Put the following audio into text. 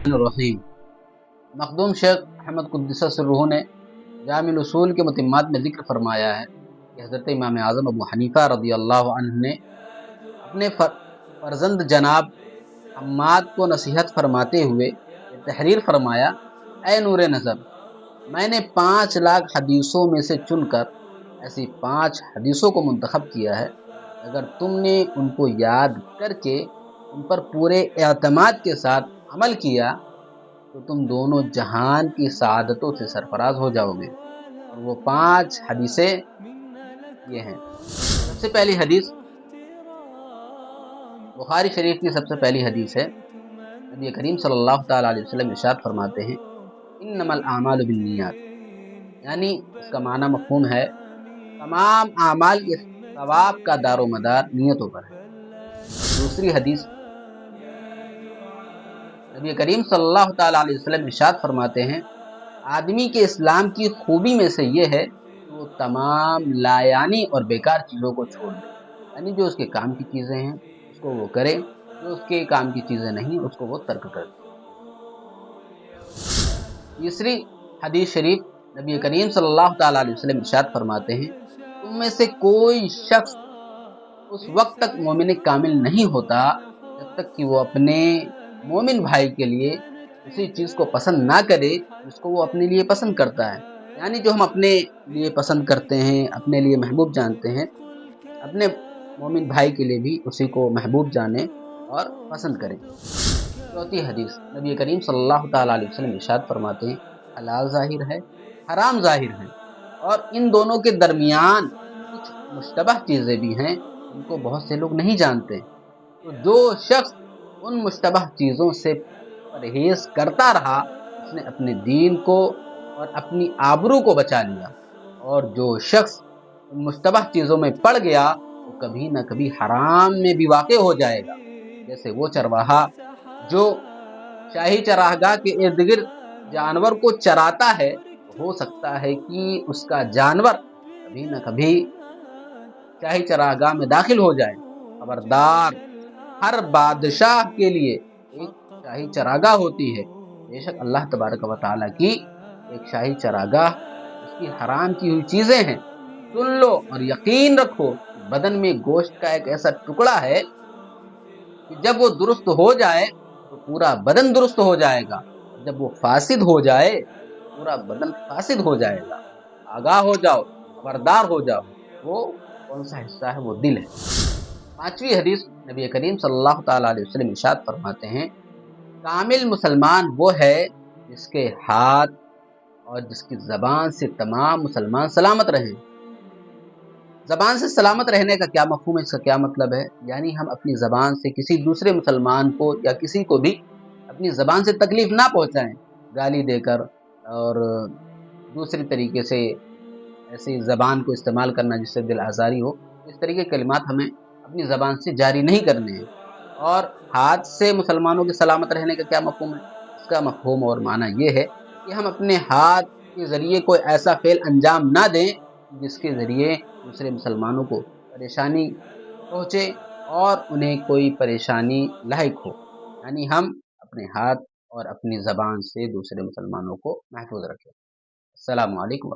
الرحیم مخدوم شیخ احمد قدس سرہ نے جامع الاصول کے متمات میں ذکر فرمایا ہے کہ حضرت امام اعظم ابو حنیفہ رضی اللہ عنہ نے اپنے فرزند جناب حماد کو نصیحت فرماتے ہوئے تحریر فرمایا، اے نور نظر، میں نے 5 لاکھ حدیثوں میں سے چن کر ایسی 5 حدیثوں کو منتخب کیا ہے، اگر تم نے ان کو یاد کر کے ان پر پورے اعتماد کے ساتھ عمل کیا تو تم دونوں جہان کی سعادتوں سے سرفراز ہو جاؤ گے۔ اور وہ 5 حدیثیں یہ ہیں۔ سب سے پہلی حدیث بخاری شریف کی سب سے پہلی حدیث ہے۔ نبی کریم صلی اللہ تعالیٰ علیہ وسلم ارشاد فرماتے ہیں، انما الاعمال بالنیات، یعنی اس کا معنی مفہوم ہے تمام اعمال کے ثواب کا دار و مدار نیتوں پر ہے۔ دوسری حدیث نبی کریم صلی اللہ تعالیٰ علیہ وسلم ارشاد فرماتے ہیں، آدمی کے اسلام کی خوبی میں سے یہ ہے کہ وہ تمام لایانی اور بیکار چیزوں کو چھوڑ دے، یعنی جو اس کے کام کی چیزیں ہیں اس کو وہ کرے، جو اس کے کام کی چیزیں نہیں اس کو وہ ترک کر دے۔ تیسری حدیث شریف نبی کریم صلی اللہ تعالیٰ علیہ وسلم ارشاد فرماتے ہیں، تم میں سے کوئی شخص اس وقت تک مومن کامل نہیں ہوتا جب تک کہ وہ اپنے مومن بھائی کے لیے اسی چیز کو پسند نہ کرے جس کو وہ اپنے لیے پسند کرتا ہے، یعنی جو ہم اپنے لیے پسند کرتے ہیں، اپنے لیے محبوب جانتے ہیں، اپنے مومن بھائی کے لیے بھی اسی کو محبوب جانیں اور پسند کریں۔ چوتھی حدیث نبی کریم صلی اللہ تعالیٰ علیہ وسلم ارشاد فرماتے ہیں، حلال ظاہر ہے، حرام ظاہر ہے، اور ان دونوں کے درمیان کچھ مشتبہ چیزیں بھی ہیں ان کو بہت سے لوگ نہیں جانتے۔ تو جو شخص ان مشتبہ چیزوں سے پرہیز کرتا رہا اس نے اپنے دین کو اور اپنی آبرو کو بچا لیا، اور جو شخص ان مشتبہ چیزوں میں پڑ گیا وہ کبھی نہ کبھی حرام میں بھی واقع ہو جائے گا۔ جیسے وہ چرواہا جو شاہی چراگاہ کے ارد گرد جانور کو چراتا ہے، ہو سکتا ہے کہ اس کا جانور کبھی نہ کبھی شاہی چراگاہ میں داخل ہو جائے۔ خبردار، ہر بادشاہ کے لیے ایک شاہی چراگاہ ہوتی ہے، بے شک اللہ تبارک و تعالیٰ کی ایک شاہی چراگاہ اس کی حرام کی ہوئی چیزیں ہیں۔ سن لو اور یقین رکھو کہ بدن میں گوشت کا ایک ایسا ٹکڑا ہے کہ جب وہ درست ہو جائے تو پورا بدن درست ہو جائے گا، جب وہ فاسد ہو جائے پورا بدن فاسد ہو جائے گا۔ آگاہ ہو جاؤ، خبردار ہو جاؤ، وہ کون سا حصہ ہے؟ وہ دل ہے۔ پانچویں حدیث نبی کریم صلی اللہ تعالیٰ علیہ وسلم ارشاد فرماتے ہیں، کامل مسلمان وہ ہے جس کے ہاتھ اور جس کی زبان سے تمام مسلمان سلامت رہیں۔ زبان سے سلامت رہنے کا کیا مفہوم ہے؟ اس کا کیا مطلب ہے؟ یعنی ہم اپنی زبان سے کسی دوسرے مسلمان کو یا کسی کو بھی اپنی زبان سے تکلیف نہ پہنچائیں، گالی دے کر اور دوسری طریقے سے ایسی زبان کو استعمال کرنا جس سے دل آزاری ہو، اس طریقے کے کلمات ہمیں اپنی زبان سے جاری نہیں کرنے ہیں۔ اور ہاتھ سے مسلمانوں کے سلامت رہنے کا کیا مفہوم ہے؟ اس کا مفہوم اور معنی یہ ہے کہ ہم اپنے ہاتھ کے ذریعے کوئی ایسا فعل انجام نہ دیں جس کے ذریعے دوسرے مسلمانوں کو پریشانی پہنچے اور انہیں کوئی پریشانی لاحق ہو، یعنی ہم اپنے ہاتھ اور اپنی زبان سے دوسرے مسلمانوں کو محفوظ رکھیں۔ السلام علیکم۔